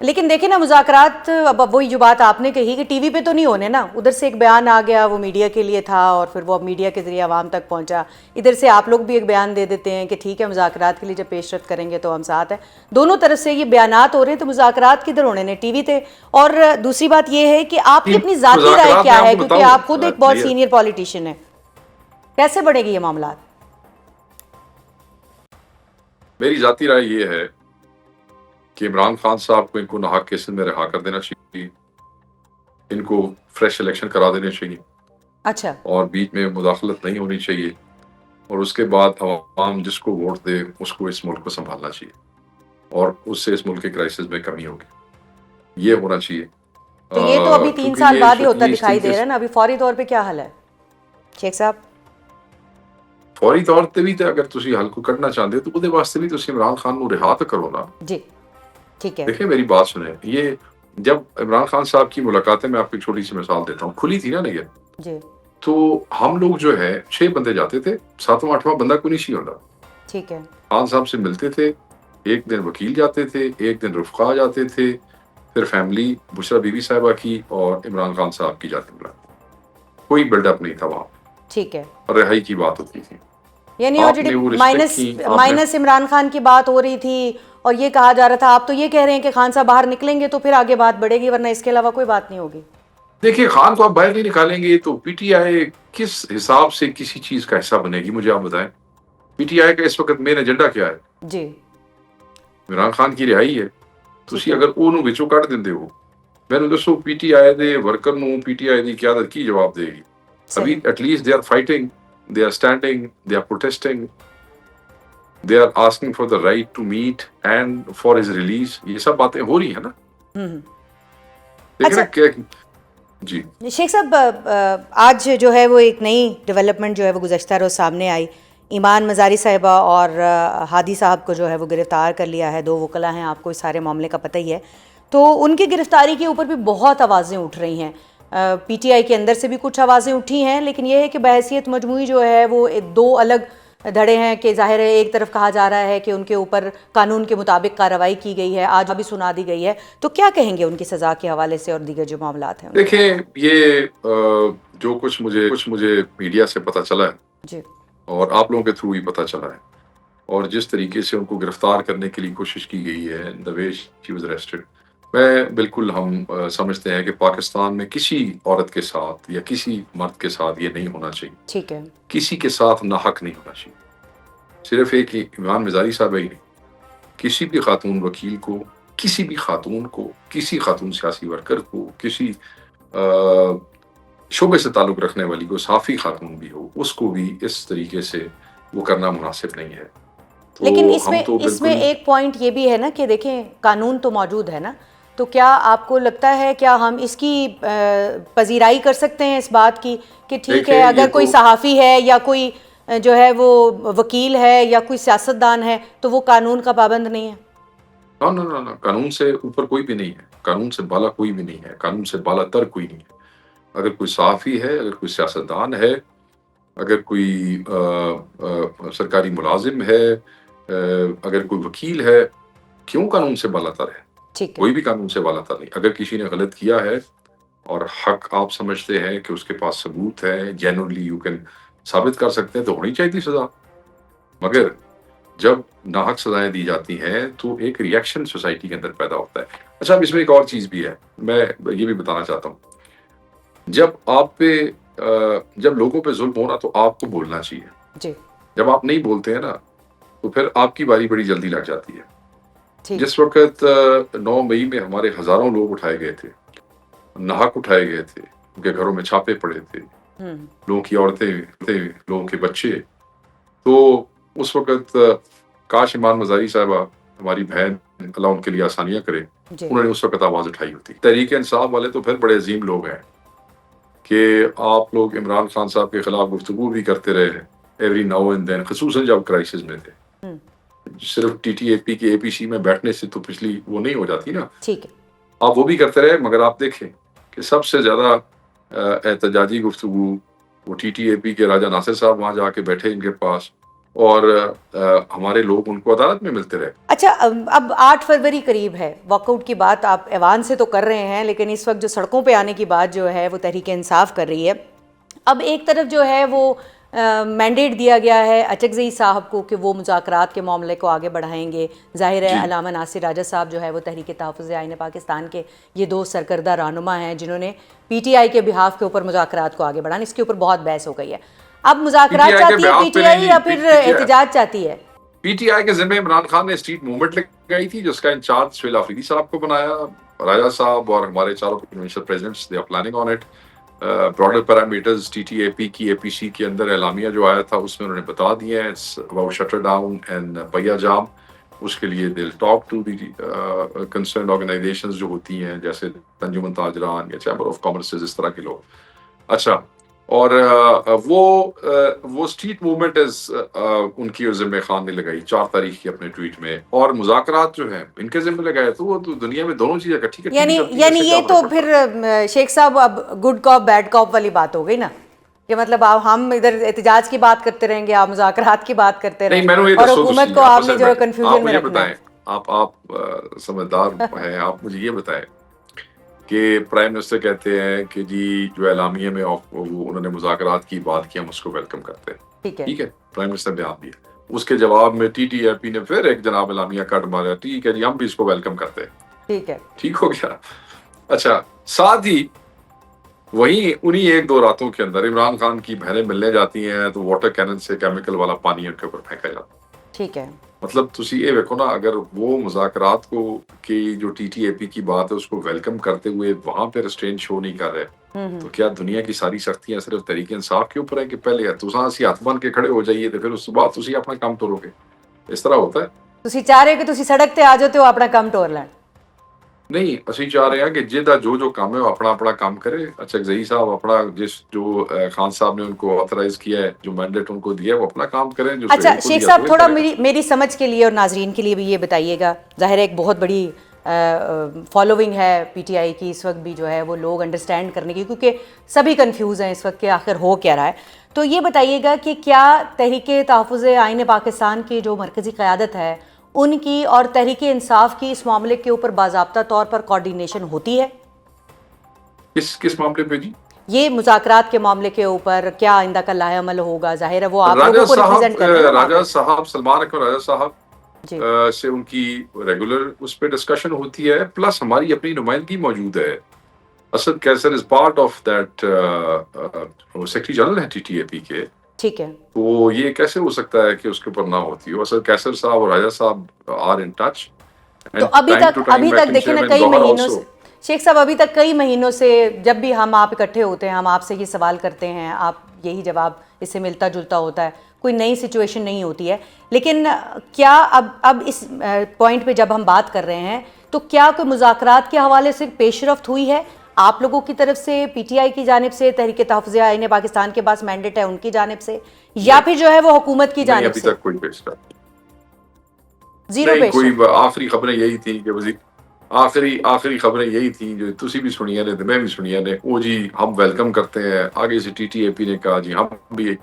لیکن دیکھیں نا مذاکرات، اب وہی جو بات آپ نے کہی کہ ٹی وی پہ تو نہیں ہونے نا، ادھر سے ایک بیان آ گیا وہ میڈیا کے لیے تھا اور پھر وہ اب میڈیا کے ذریعے عوام تک پہنچا، ادھر سے آپ لوگ بھی ایک بیان دے دیتے ہیں کہ ٹھیک ہے مذاکرات کے لیے جب پیش رفت کریں گے تو ہم ساتھ ہیں. دونوں طرف سے یہ بیانات ہو رہے ہیں، تو مذاکرات کدھر ہونے نے؟ ٹی وی تھے. اور دوسری بات یہ ہے کہ آپ کی اپنی ذاتی رائے مذاکرات میں کیا آپ ہے، کو کیونکہ آپ خود ایک بہت بتاؤں، سینئر پولیٹیشین ہیں، کیسے بڑھے گی یہ معاملات؟ میری ذاتی رائے یہ ہے کہ عمران خان صاحب کو ان کو ناحق کیسز میں رہا کر دینا چاہیے، ان کو فریش الیکشن کرا دینے چاہیے اچھا. اور بیچ میں مداخلت نہیں ہونی چاہیے، اور اس کے بعد عوام جس کو ووٹ دے اس کو اس ملک کو سنبھالنا چاہیے، اور اس سے اس ملک کے کرائسس میں کمی ہوگی، یہ ہونا چاہیے. تو یہ تو ابھی 3 کیونکہ سال بعد ہی ہوتا یہ اس دکھائی طریقے دے رہا ہے سے نا، ابھی فوری طور پہ کیا حل ہے شیخ صاحب؟ فوری طور تے بھی تے اگر تسی حل کو کڈنا چاہتے ہو تو وہ واسطے بھی تسی عمران خان نو رہا تو کرو نا. جی ٹھیک ہے. دیکھیں میری بات سنیں، یہ جب عمران خان صاحب کی ملاقاتیں، میں آپ کو ایک چھوٹی سی مثال دیتا ہوں، کھلی تھی نا یہ، جی تو ہم لوگ جو ہے 6 بندے جاتے تھے، 7واں 8واں بندہ کوئی نہیں ہوتا. ٹھیک ہے. خان صاحب سے ملتے تھے، ایک دن وکیل جاتے تھے، ایک دن رفقا جاتے تھے، پھر فیملی بشرا بی بی صاحبہ کی اور عمران خان صاحب کی جاتی ملا. کوئی بلڈ اپ نہیں تھا وہاں، ٹھیک ہے. رہائی کی بات ہوتی تھی. یعنی آپ نے وہ رسپیکٹ کی، آپ نے مائنس عمران خان کی بات ہو رہی تھی، اور یہ کہا جا رہا تھا، آپ تو یہ کہہ رہے ہیں کہ خان صاحب باہر نکلیں گے تو پھر آگے بات بڑھے گی، ورنہ اس کے علاوہ کوئی بات نہیں ہوگی. دیکھیے خان کو آپ باہر نہیں نکالیں گے تو پی ٹی آئی کس حساب سے کسی چیز کا حصہ بنے گی؟ مجھے آپ بتائیں. پی ٹی آئی کا اس وقت مین ایجنڈا کیا ہے؟ جی عمران خان کی رہائی ہے. ٹھیک تسی ہے. اگر انہوں وچوں کٹ دیندے ہو، میں نے دسو پی ٹی آئی دے ورکر نو پی ٹی آئی دی قیادت کی جواب دے گی؟ ابھی صحیح. At least they are fighting, they are standing, they are protesting, they are asking for the right to meet and for his release. یہ سب باتیں ہو رہی ہیں نا. دیکھیں نا اچھا کہ جی شیخ صاحب، آج جو ہے وہ ایک نئی ڈیولپمنٹ جو ہے وہ گزشتہ روز سامنے آئی. ایمان مزاری صاحبہ اور ہادی صاحب کو جو ہے وہ گرفتار کر لیا ہے. 2 وکلا ہیں، آپ کو اس سارے معاملے کا پتہ ہی ہے. تو ان کی گرفتاری کے اوپر بھی بہت آوازیں اٹھ رہی ہیں. پی ٹی آئی کے اندر سے بھی کچھ آوازیں اٹھی ہیں، لیکن یہ ہے کہ بحیثیت مجموعی جو ہے وہ 2 الگ دھڑے ہیں کہ ظاہر ہے ایک طرف کہا جا رہا ہے کہ ان کے اوپر قانون کے مطابق کارروائی کی گئی ہے، آج بھی سنا دی گئی ہے. تو کیا کہیں گے ان کی سزا کے حوالے سے اور دیگر جو معاملات ہیں ان کے؟ دیکھیں یہ جو کچھ مجھے میڈیا سے پتہ چلا ہے جی اور آپ لوگوں کے تھرو ہی پتہ چلا ہے، اور جس طریقے سے ان کو گرفتار کرنے کے لیے کوشش کی گئی ہے، the way she was arrested، میں بالکل ہم سمجھتے ہیں کہ پاکستان میں کسی عورت کے ساتھ یا کسی مرد کے ساتھ یہ نہیں ہونا چاہیے. ٹھیک ہے. کسی کے ساتھ ناحق نہیں ہونا چاہیے. صرف ایک ہی ایمان مزاری صاحب ہی نہیں، کسی بھی خاتون وکیل کو، کسی بھی خاتون کو، کسی خاتون سیاسی ورکر کو، کسی شعبے سے تعلق رکھنے والی کو، صحافی خاتون بھی ہو، اس کو بھی اس طریقے سے وہ کرنا مناسب نہیں ہے. تو لیکن ہم تو اس میں بالکل ایک پوائنٹ یہ بھی ہے نا کہ دیکھیں قانون تو موجود ہے نا، تو کیا آپ کو لگتا ہے کیا ہم اس کی پذیرائی کر سکتے ہیں اس بات کی کہ ٹھیک ہے دیکھیں اگر یہ کوئی تو صحافی ہے یا کوئی جو ہے وہ وکیل ہے یا کوئی سیاستدان ہے تو وہ قانون کا پابند نہیں ہے؟ نہ قانون سے اوپر کوئی بھی نہیں ہے، قانون سے بالا کوئی بھی نہیں ہے، قانون سے بالا تر کوئی نہیں ہے. اگر کوئی صحافی ہے، اگر کوئی سیاستدان ہے، اگر کوئی سرکاری ملازم ہے، اگر کوئی وکیل ہے، کیوں قانون سے بالا تر ہے؟ ٹھیک ہے. کوئی بھی قانون سے بالا تر نہیں. اگر کسی نے غلط کیا ہے اور حق آپ سمجھتے ہیں کہ اس کے پاس ثبوت ہے، جینولی یو کین ثابت کر سکتے ہیں، تو ہونی چاہیے تھی سزا. مگر جب ناحق سزائیں دی جاتی ہیں تو ایک ریئیکشن سوسائٹی کے اندر پیدا ہوتا ہے. اچھا اب اس میں ایک اور چیز بھی ہے، میں یہ بھی بتانا چاہتا ہوں. جب لوگوں پہ ظلم ہونا تو آپ کو بولنا چاہیے. جی جب آپ نہیں بولتے ہیں نا تو پھر آپ کی باری بڑی جلدی لگ جاتی ہے. ٹھیک. جس وقت 9 مئی میں ہمارے ہزاروں لوگ اٹھائے گئے تھے، ناحق اٹھائے گئے تھے، ان کے گھروں میں چھاپے پڑے تھے، لوگوں کی عورتیں، لوگوں کے بچے، تو اس وقت کاش ایمان مزاری صاحبہ ہماری بہن، اللہ ان کے لیے آسانیاں کرے، جی انہوں نے اس وقت آواز اٹھائی ہوتی. تحریک انصاف والے تو پھر بڑے عظیم لوگ ہیں کہ آپ لوگ عمران خان صاحب کے خلاف گفتگو بھی کرتے رہے ایوری ناؤ اینڈ دین، خصوصاً جب کرائسس میں تھے. صرف ٹی ٹی اے پی کے اے پی سی میں بیٹھنے سے تو پچھلی وہ نہیں ہو جاتی نا. ٹھیک ہے. آپ وہ بھی کرتے رہے، مگر آپ دیکھیں کہ سب سے زیادہ احتجاجی گفتگو وہ ٹی ٹی اے پی کے راجہ ناصر صاحب وہاں جا کے بیٹھے ان کے پاس، اور ہمارے لوگ ان کو عدالت میں ملتے رہے. اچھا اب 8 فروری قریب ہے، واک آؤٹ کی بات آپ ایوان سے تو کر رہے ہیں، لیکن اس وقت جو سڑکوں پہ آنے کی بات جو ہے وہ تحریک انصاف کر رہی ہے. اب ایک طرف جو ہے وہ مینڈیٹ دیا گیا ہے اچکزئی صاحب کو کہ وہ مذاکرات کے معاملے کو آگے بڑھائیں گے. ظاہر ہے علامہ ناصر راجہ صاحب جو ہے وہ تحریک تحفظ آئین پاکستان کے یہ دو سرکردہ رہنما ہیں جنہوں نے پی ٹی آئی کے بہاف کے اوپر مذاکرات کو آگے بڑھانا، اس کے اوپر بہت بحث ہو گئی ہے. اب مذاکرات چاہتی ہے پی ٹی آئی یا پھر احتجاج چاہتی ہے؟ پی ٹی آئی کے ذمہ عمران خان نے اسٹریٹ موومنٹ لگائی تھی جس کا انچارج سہیل آفریدی صاحب کو بنایا. راجہ صاحب اور ہمارے چاروں provincial presidents they are planning on it. Broader parameters T T A P کی اے پی سی کے اندر اعلامیہ جو آیا تھا اس میں انہوں نے بتا دیے ہیں اباؤٹ شٹر ڈاؤن اینڈ پیا جام. اس کے لیے دل talk to the concerned organisations جو ہوتی ہیں جیسے انجمن تاجران یا چیمبر آف کامرس اس طرح کے لوگ. اچھا، اور وہ اسٹریٹ موومنٹ ان کی ذمہ خان نے لگائی 4 تاریخ کی اپنے ٹویٹ میں، اور مذاکرات جو ہیں ان کے ذمہ لگائے. تو وہ تو دنیا میں دونوں چیزیں اکٹھی یعنی یہ تو پھر شیخ صاحب اب گڈ کاپ بیڈ کاپ والی بات ہو گئی نا، کہ مطلب ہم ادھر احتجاج کی بات کرتے رہیں گے، آپ مذاکرات کی بات کرتے رہیں گے، اور حکومت کو آپ نے جو ہے کنفیوژن میں رکھنا ہے. آپ سمجھدار ہیں، آپ مجھے یہ بتائیں کہ پرائم منسٹر کہتے ہیں کہ جی جو اعلامیے میں انہوں نے مذاکرات کی بات کی ہم اس کو ویلکم کرتے ہیں. ٹھیک ہے، پرائم منسٹر بیان دیا. اس کے جواب میں ٹی ٹی اے پی نے پھر ایک جناب اعلامیہ کٹ مارا، ٹھیک ہے جی ہم بھی اس کو ویلکم کرتے ہیں. ٹھیک ہے، ٹھیک ہو گیا. اچھا، ساتھ ہی وہیں انہی 1-2 راتوں کے اندر عمران خان کی بہنیں ملنے جاتی ہیں تو واٹر کینن سے کیمیکل والا پانی ان کے اوپر پھینکا جاتا ہے. ٹھیک ہے، مطلب تسی یہ دیکھو نا، اگر وہ مذاکرات کو کی جو ٹی ٹی اے پی کی بات ہے اس کو ویلکم کرتے ہوئے وہاں پہ ریسٹرین شو نہیں کر رہے، تو کیا دنیا کی ساری سختیاں صرف تحریک انصاف کے اوپر ہے کہ پہلے تساں اسی ہاتھ بن کے کھڑے ہو جائیے تو پھر اس کے بعد تسی اپنا کام ٹورو گے؟ اس طرح ہوتا ہے. تسی چاہ رہے ہو کہ تسی سڑک تے آ جاتے ہو اپنا کام ٹور لین؟ نہیں، اسی چاہ رہے ہیں کہ جہاں جو کام ہے وہ اپنا کام کرے. اچھا زئی صاحب اپنا جو خان صاحب نے ان کو آتھرائز کیا ہے، جو مینڈیٹ ان کو دیا ہے وہ اپنا کام کریں. جو اچھا شیخ صاحب تھوڑا میری سمجھ کے لیے اور ناظرین کے لیے بھی یہ بتائیے گا، ظاہر ہے ایک بہت بڑی فالوئنگ ہے پی ٹی آئی کی اس وقت بھی جو ہے وہ لوگ انڈرسٹینڈ کرنے کی، کیونکہ سبھی کنفیوز ہیں اس وقت کہ آخر ہو کیا رہا ہے. تو یہ بتائیے گا کہ کیا تحریک تحفظ آئین پاکستان کی جو مرکزی قیادت ہے ان کی اور تحریک انصاف کی اس معاملے کے اوپر باضابطہ طور پر کوارڈینیشن ہوتی ہے؟ کس معاملے پہ جی؟ یہ مذاکرات کے معاملے کے اوپر کیا آئندہ کا لاہ عمل ہوگا؟ ظاہر ہے وہ آپ لوگوں کو ریپرزینٹ کرتے ہیں. راجہ صاحب سلمان اکبر راجہ صاحب سے ان کی ریگولر اس پہ ڈسکشن ہوتی ہے، پلس ہماری اپنی نمائندگی موجود ہے. اسد کیسر is part of that, secretary general ہیں ٹی ٹی اے پی کے. ٹھیک ہے، تو یہ کیسے ہو سکتا ہے کہ اس کے اوپر نہ ہوتی ہو؟ اسد کیسر صاحب اور راجہ صاحب آر ان ٹچ. تو ابھی تک دیکھیں نا کئی مہینوں سے شیخ صاحب، ابھی تک کئی مہینوں سے جب بھی ہم آپ اکٹھے ہوتے ہیں ہم آپ سے یہ سوال کرتے ہیں، آپ یہی جواب اس سے ملتا جلتا ہوتا ہے، کوئی نئی سچویشن نہیں ہوتی ہے. لیکن کیا اب اس پوائنٹ پہ جب ہم بات کر رہے ہیں تو کیا کوئی مذاکرات کے حوالے سے پیش رفت ہوئی ہے آپ لوگوں کی طرف سے، پی ٹی آئی کی جانب سے، تحریک تحفظ آئین پاکستان کے پاس مینڈیٹ ہے ان کی جانب سے، یا پھر جو ہے وہ حکومت کی جانب سے؟ ابھی تک کوئی پیش رفت زیرو پیش کوئی. آخری خبریں یہی تھیں کہ وزیر آخری خبریں یہی تھیں جو تسی بھی سنیا نے، میں بھی سنیا نے، وہ جی ہم ویلکم کرتے ہیں. آگے سے ٹی ٹی اے پی نے کہا جی ہم بھی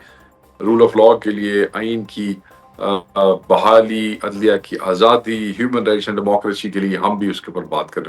رول آف لاء کے لیے، آئین کی بحالی، عدلیہ کی آزادی، ہیومن رائٹس اینڈ ڈیموکریسی کے لیے ہم بھی اس کے اوپر بات کریں.